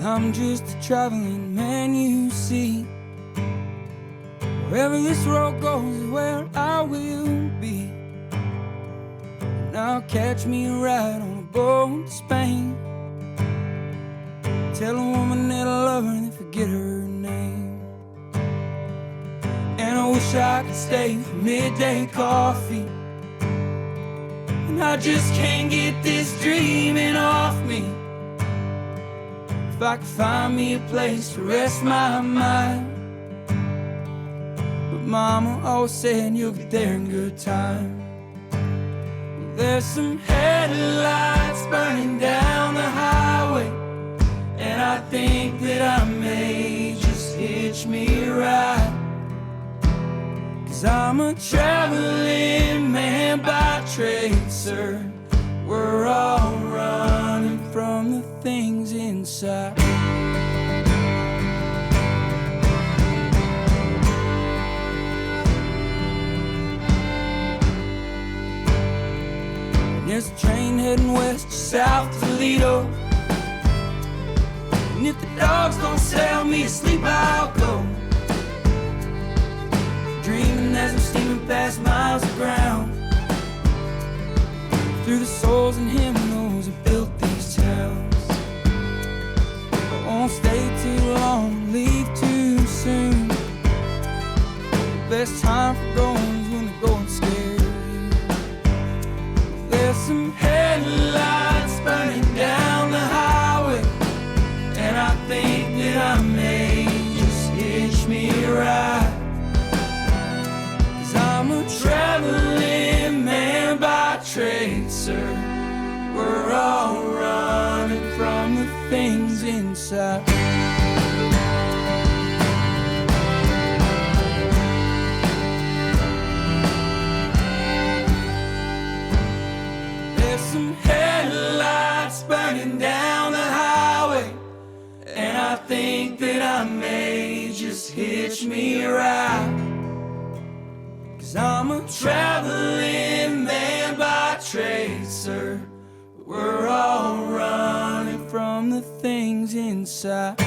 I'm just a traveling man, you see. Wherever this road goes is where I will be. Now catch me a ride on a boat to Spain. Tell a woman that I love her and then forget her name. And I wish I could stay for midday coffee. And I just can't get this dreaming off me. If I could find me a place to rest my mind. But Mama always said you'll get there in good time. There's some headlights burning down the highway, and I think that I may just hitch me a ride. 'Cause I'm a traveling man by trade, sir. We're all running from the things inside. There's a train heading west to South Toledo, and if the dogs don't sell me to sleep, I'll go. Dreaming as I'm steaming past miles of ground, through the souls and hymnals that built these towns. I won't stay too long, leave too soon. The best time for going is when the going's scary. There's some headlights burning down the highway, and I think that I may just hitch me a ride. 'Cause I'm a traveling man by trade, sir. We're all running from the things inside. Some headlights burning down the highway, and I think that I may just hitch me a ride. 'Cause I'm a traveling man by trade, sir. We're all running from the things inside.